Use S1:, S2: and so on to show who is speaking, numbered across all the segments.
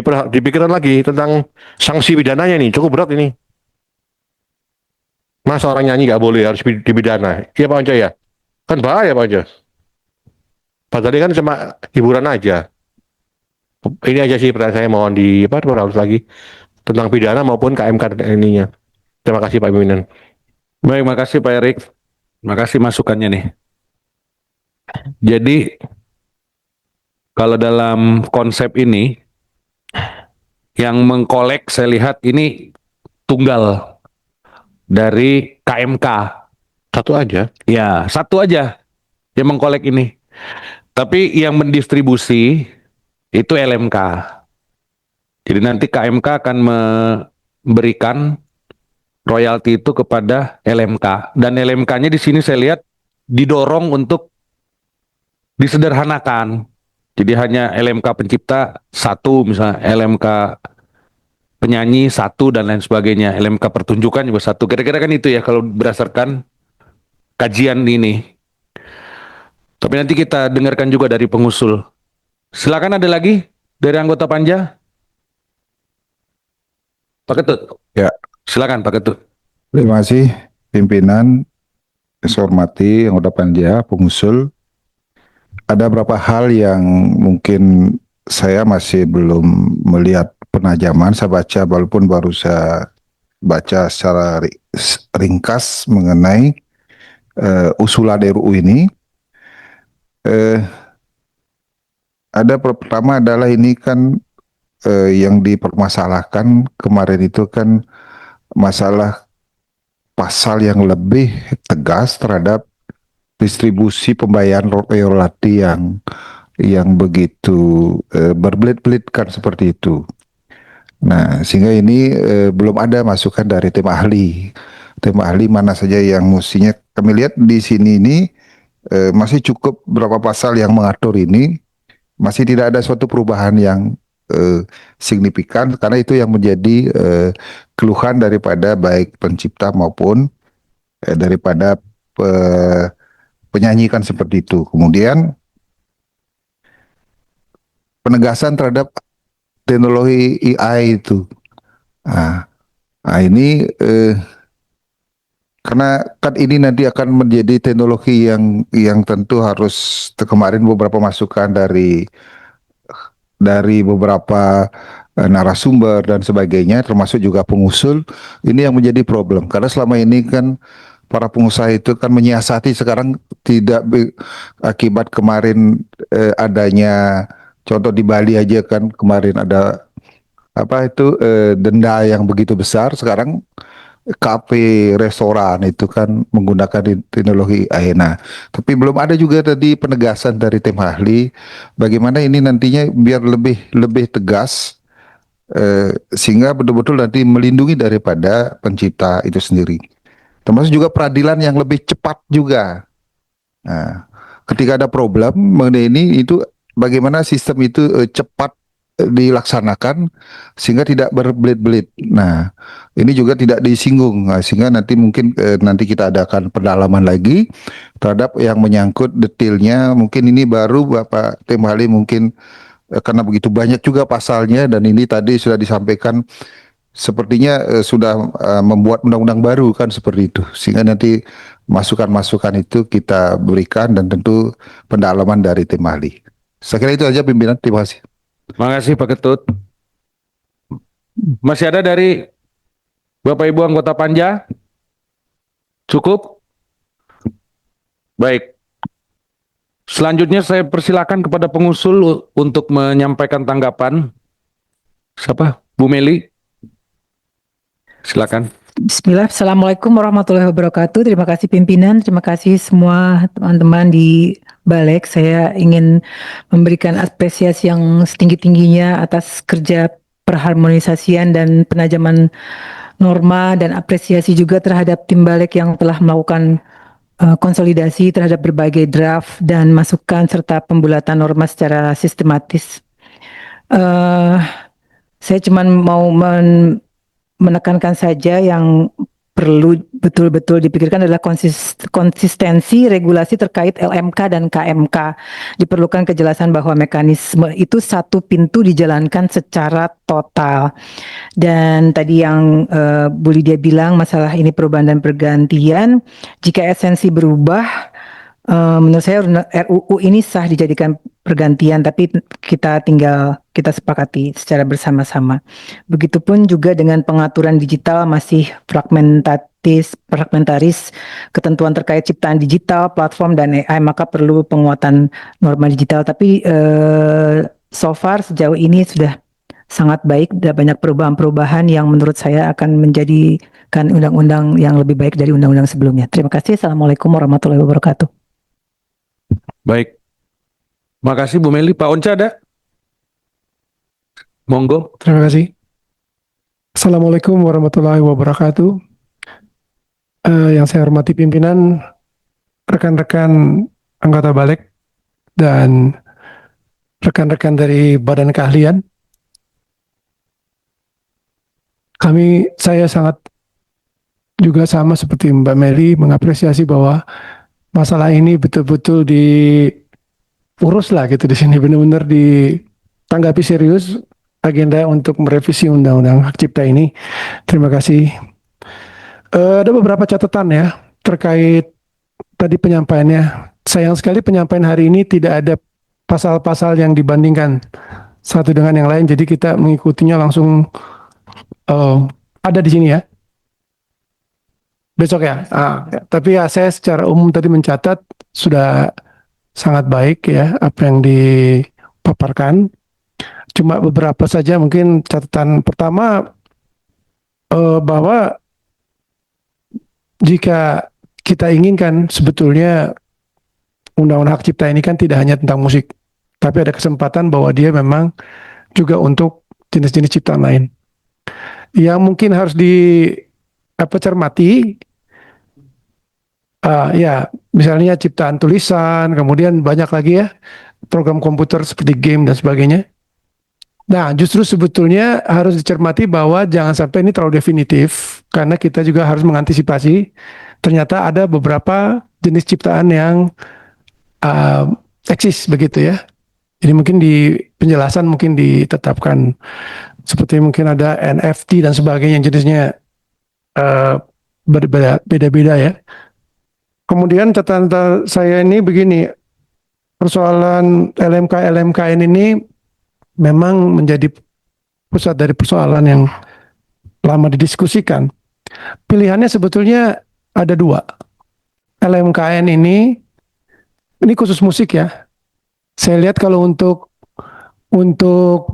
S1: Dipikirkan lagi tentang sanksi pidananya nih, cukup berat ini. Masa orang nyanyi nggak boleh harus dipidana? Iya Pak Onco ya? Kan bahaya Pak Onco. Padahal ini kan cuma hiburan aja. Ini aja sih pertanyaan saya, mohon di apa harus lagi tentang pidana maupun KMK ininya. Terima kasih Pak Pimpinan.
S2: Baik, makasih Pak Erik. Makasih masukannya nih. Jadi kalau dalam konsep ini yang mengkolek saya lihat ini tunggal dari KMK.
S1: Satu aja.
S2: Ya, satu aja yang mengkolek ini. Tapi yang mendistribusi itu LMK. Jadi nanti KMK akan memberikan royalti itu kepada LMK, dan LMK-nya di sini saya lihat didorong untuk disederhanakan. Jadi hanya LMK pencipta satu, misalnya LMK penyanyi satu dan lain sebagainya, LMK pertunjukan juga satu. Kira-kira kan itu ya kalau berdasarkan kajian ini. Tapi nanti kita dengarkan juga dari pengusul. Silakan, ada lagi dari anggota Panja? Pak Ketut.
S3: Ya,
S2: Silakan Pak Ketut.
S3: terima kasih pimpinan, saya hormati anggota panja, pengusul. Ada beberapa hal yang mungkin saya masih belum melihat penajaman. Saya baca, walaupun baru saya baca secara ringkas mengenai usulan RUU ini. Ada pertama adalah ini kan yang dipermasalahkan kemarin itu kan masalah pasal yang lebih tegas terhadap distribusi pembayaran royalti yang begitu berbelit-belit kan seperti itu. Nah, sehingga ini belum ada masukan dari tim ahli. Tim ahli mana saja yang mestinya kami lihat di sini ini masih cukup berapa pasal yang mengatur ini, masih tidak ada suatu perubahan yang signifikan, karena itu yang menjadi keluhan daripada baik pencipta maupun daripada penyanyi kan seperti itu. Kemudian penegasan terhadap teknologi AI itu. Nah ini karena kan ini nanti akan menjadi teknologi yang tentu harus, kemarin beberapa masukan dari beberapa narasumber dan sebagainya, termasuk juga pengusul, ini yang menjadi problem. Karena selama ini kan para pengusaha itu kan menyiasati sekarang tidak akibat kemarin adanya, contoh di Bali aja kan kemarin ada apa itu denda yang begitu besar. Sekarang kafe, restoran itu kan menggunakan teknologi AI. Nah, tapi belum ada juga tadi penegasan dari tim ahli bagaimana ini nantinya biar lebih lebih tegas sehingga betul-betul nanti melindungi daripada pencipta itu sendiri. Termasuk juga peradilan yang lebih cepat juga. Nah, ketika ada problem mengenai ini, itu bagaimana sistem itu cepat dilaksanakan sehingga tidak berbelit-belit. Nah, ini juga tidak disinggung. Nah, sehingga nanti mungkin nanti kita adakan pendalaman lagi terhadap yang menyangkut detailnya. Mungkin ini baru Bapak Tim ahli mungkin karena begitu banyak juga pasalnya, dan ini tadi sudah disampaikan sepertinya sudah membuat undang-undang baru kan seperti itu, sehingga nanti masukan-masukan itu kita berikan dan tentu pendalaman dari tim ahli. Saya kira itu aja pimpinan, terima kasih.
S2: Terima kasih Pak Ketut. Masih ada dari Bapak Ibu anggota Panja? Cukup? Baik. Selanjutnya saya persilakan kepada pengusul untuk menyampaikan tanggapan. Siapa? Bu Meli? Silakan.
S4: Bismillah, Assalamualaikum warahmatullahi wabarakatuh. Terima kasih pimpinan, terima kasih semua teman-teman di Balek. Saya ingin memberikan apresiasi yang setinggi-tingginya atas kerja perharmonisasian dan penajaman norma, dan apresiasi juga terhadap tim Balek yang telah melakukan konsolidasi terhadap berbagai draft dan masukan serta pembulatan norma secara sistematis. Saya cuma mau menekankan saja yang perlu betul-betul dipikirkan adalah konsistensi regulasi terkait LMK dan KMK. Diperlukan kejelasan bahwa mekanisme itu satu pintu dijalankan secara total. Dan tadi yang Bu Lydia bilang masalah ini perubahan dan pergantian, jika esensi berubah, menurut saya RUU ini sah dijadikan pergantian, tapi kita sepakati secara bersama-sama. Begitupun juga dengan pengaturan digital masih fragmentaris, ketentuan terkait ciptaan digital, platform dan AI, maka perlu penguatan norma digital. Tapi so far sejauh ini sudah sangat baik, ada banyak perubahan-perubahan yang menurut saya akan menjadikan undang-undang yang lebih baik dari undang-undang sebelumnya. Terima kasih. Assalamualaikum warahmatullahi wabarakatuh.
S2: Baik. Makasih Bu Meli. Pak Onca ada? Monggo.
S5: Terima kasih. Assalamualaikum warahmatullahi wabarakatuh. Yang saya hormati pimpinan, rekan-rekan anggota balik, dan rekan-rekan dari Badan Keahlian. Saya sangat juga sama seperti Mbak Meli mengapresiasi bahwa masalah ini betul-betul diurus lah gitu di sini, benar-benar ditanggapi serius agenda untuk merevisi Undang-Undang Hak Cipta ini. Terima kasih. Ada beberapa catatan ya terkait tadi penyampaiannya. Sayang sekali penyampaian hari ini tidak ada pasal-pasal yang dibandingkan satu dengan yang lain, jadi kita mengikutinya langsung ada di sini ya. Besok ya. Tapi ya saya secara umum tadi mencatat sudah sangat baik ya apa yang dipaparkan. Cuma beberapa saja mungkin catatan pertama, bahwa jika kita inginkan sebetulnya Undang-Undang Hak Cipta ini kan tidak hanya tentang musik, tapi ada kesempatan bahwa dia memang juga untuk jenis-jenis ciptaan lain. Yang mungkin harus cermati, ya misalnya ciptaan tulisan, kemudian banyak lagi ya program komputer seperti game dan sebagainya. Nah, justru sebetulnya harus dicermati bahwa jangan sampai ini terlalu definitif, karena kita juga harus mengantisipasi ternyata ada beberapa jenis ciptaan yang eksis begitu ya. Jadi mungkin di penjelasan mungkin ditetapkan seperti mungkin ada NFT dan sebagainya, jenisnya beda-beda ya. Kemudian catatan saya ini begini, persoalan LMK ini memang menjadi pusat dari persoalan yang lama didiskusikan. Pilihannya sebetulnya ada dua. LMKN ini khusus musik ya. Saya lihat kalau untuk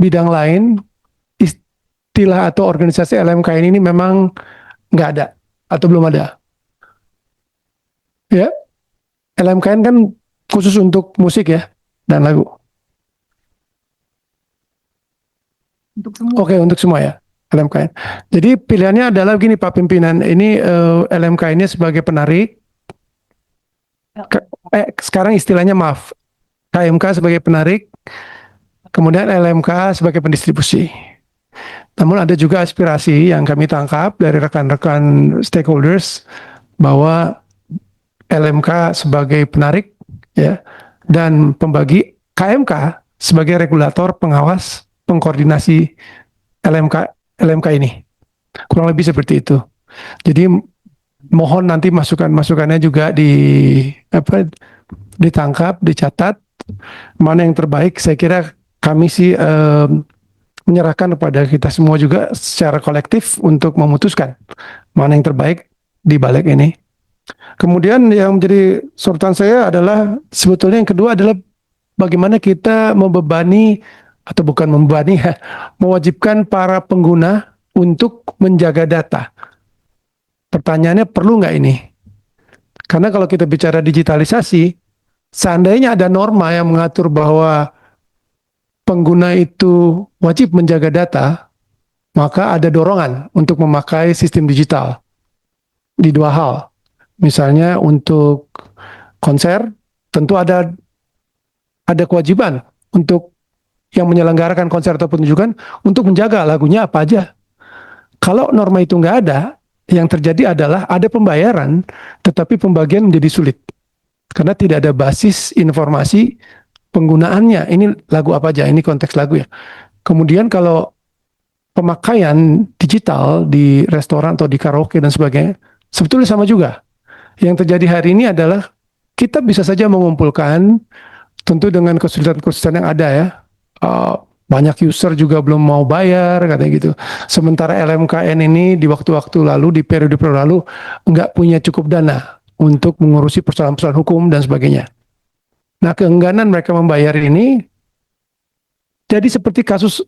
S5: bidang lain, istilah atau organisasi LMKN ini memang nggak ada atau belum ada. Ya, LMKN kan khusus untuk musik ya dan lagu. Oke, untuk semua ya LMKN. Jadi pilihannya adalah begini Pak Pimpinan, ini LMKN-nya sebagai penarik. Sekarang istilahnya KMK sebagai penarik, kemudian LMK sebagai pendistribusi. Namun ada juga aspirasi yang kami tangkap dari rekan-rekan stakeholders bahwa LMK sebagai penarik ya dan pembagi, KMK sebagai regulator, pengawas, pengkoordinasi LMK ini. Kurang lebih seperti itu. Jadi mohon nanti masukannya juga ditangkap, dicatat mana yang terbaik. Saya kira kami sih menyerahkan kepada kita semua juga secara kolektif untuk memutuskan mana yang terbaik di balik ini. Kemudian yang menjadi sorotan saya adalah sebetulnya yang kedua adalah bagaimana kita mewajibkan para pengguna untuk menjaga data. Pertanyaannya perlu nggak ini? Karena kalau kita bicara digitalisasi, seandainya ada norma yang mengatur bahwa pengguna itu wajib menjaga data, maka ada dorongan untuk memakai sistem digital di dua hal. Misalnya untuk konser, tentu ada kewajiban untuk yang menyelenggarakan konser atau pertunjukan untuk menjaga lagunya apa aja. Kalau norma itu nggak ada, yang terjadi adalah ada pembayaran, tetapi pembagian menjadi sulit karena tidak ada basis informasi penggunaannya. Ini lagu apa aja? Ini konteks lagu ya. Kemudian kalau pemakaian digital di restoran atau di karaoke dan sebagainya, sebetulnya sama juga. Yang terjadi hari ini adalah kita bisa saja mengumpulkan, tentu dengan kesulitan-kesulitan yang ada ya. Banyak user juga belum mau bayar, katanya gitu. Sementara LMKN ini di waktu-waktu lalu, di periode-periode lalu, nggak punya cukup dana untuk mengurusi persoalan-persoalan hukum dan sebagainya. Nah, keengganan mereka membayar ini jadi seperti kasus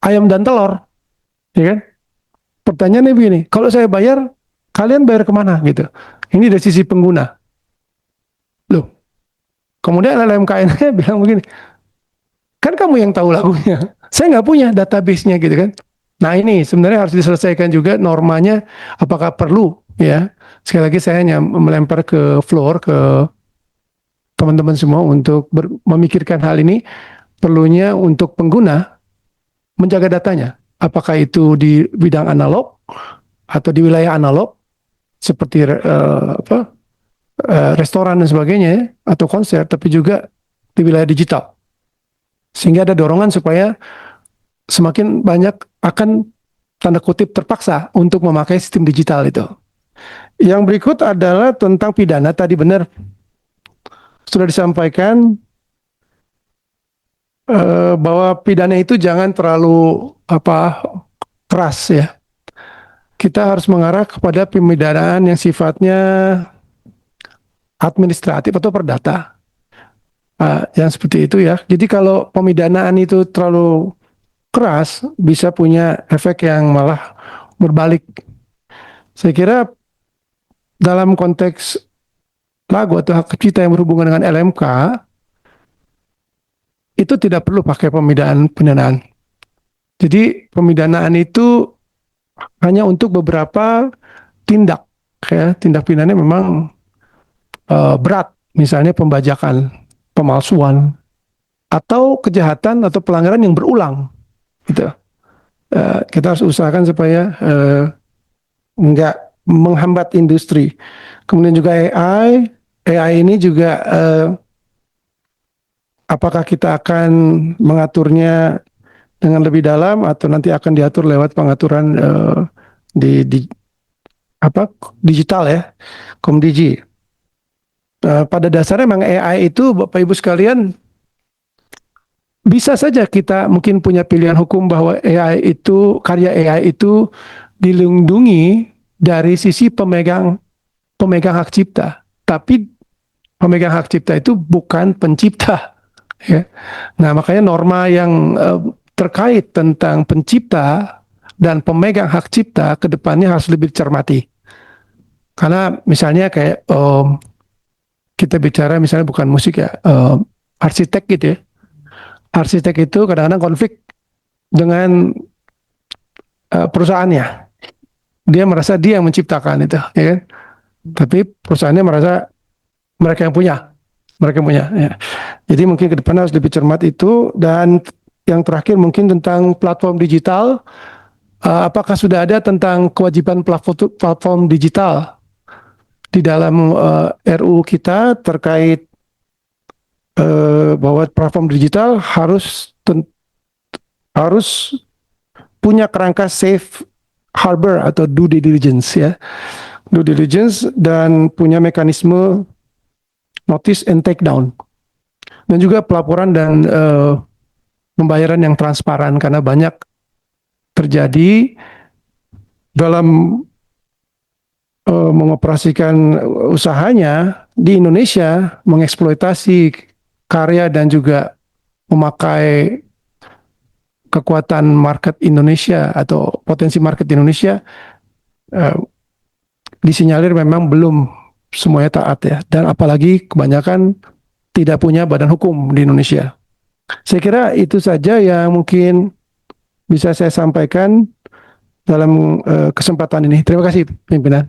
S5: ayam dan telur, ya kan? Pertanyaannya begini, kalau saya bayar, kalian bayar kemana gitu? Ini dari sisi pengguna. Loh, kemudian LMKN-nya bilang begini, kan kamu yang tahu lagunya, saya nggak punya database-nya gitu kan. Nah ini sebenarnya harus diselesaikan juga normanya, apakah perlu ya. Sekali lagi saya hanya melempar ke floor, ke teman-teman semua untuk memikirkan hal ini, perlunya untuk pengguna menjaga datanya. Apakah itu di bidang analog atau di wilayah analog, seperti restoran dan sebagainya, ya, atau konser, tapi juga di wilayah digital. Sehingga ada dorongan supaya semakin banyak akan tanda kutip terpaksa untuk memakai sistem digital itu. Yang berikut adalah tentang pidana. Tadi benar sudah disampaikan bahwa pidana itu jangan terlalu keras ya. Kita harus mengarah kepada pemidanaan yang sifatnya administratif atau perdata. Yang seperti itu ya. Jadi kalau pemidanaan itu terlalu keras, bisa punya efek yang malah berbalik. Saya kira dalam konteks lagu atau hak cipta yang berhubungan dengan LMK, itu tidak perlu pakai pemidanaan. Jadi pemidanaan itu hanya untuk beberapa tindak. Ya, tindak pidananya memang berat. Misalnya pembajakan, pemalsuan, atau kejahatan atau pelanggaran yang berulang, gitu. Kita harus usahakan supaya nggak menghambat industri. Kemudian juga AI ini juga apakah kita akan mengaturnya dengan lebih dalam atau nanti akan diatur lewat pengaturan di digital ya, Komdigi. Pada dasarnya memang AI itu Bapak Ibu sekalian bisa saja kita mungkin punya pilihan hukum bahwa karya AI itu dilindungi dari sisi pemegang hak cipta, tapi pemegang hak cipta itu bukan pencipta. Ya. Nah makanya norma yang terkait tentang pencipta dan pemegang hak cipta ke depannya harus lebih dicermati. Karena misalnya kayak kita bicara misalnya bukan musik ya, arsitek gitu ya. Arsitek itu kadang-kadang konflik dengan perusahaannya. Dia merasa dia yang menciptakan itu, ya kan? Tapi perusahaannya merasa mereka yang punya. Ya. Jadi mungkin ke depan harus lebih cermat itu. Dan yang terakhir mungkin tentang platform digital. Apakah sudah ada tentang kewajiban platform digital di dalam RUU kita terkait bahwa platform digital harus punya kerangka safe harbor atau due diligence ya, due diligence, dan punya mekanisme notice and take down, dan juga pelaporan dan pembayaran yang transparan, karena banyak terjadi dalam mengoperasikan usahanya di Indonesia, mengeksploitasi karya dan juga memakai kekuatan market Indonesia atau potensi market Indonesia, disinyalir memang belum semuanya taat ya, dan apalagi kebanyakan tidak punya badan hukum di Indonesia. Saya kira itu saja yang mungkin bisa saya sampaikan dalam kesempatan ini. Terima kasih, pimpinan.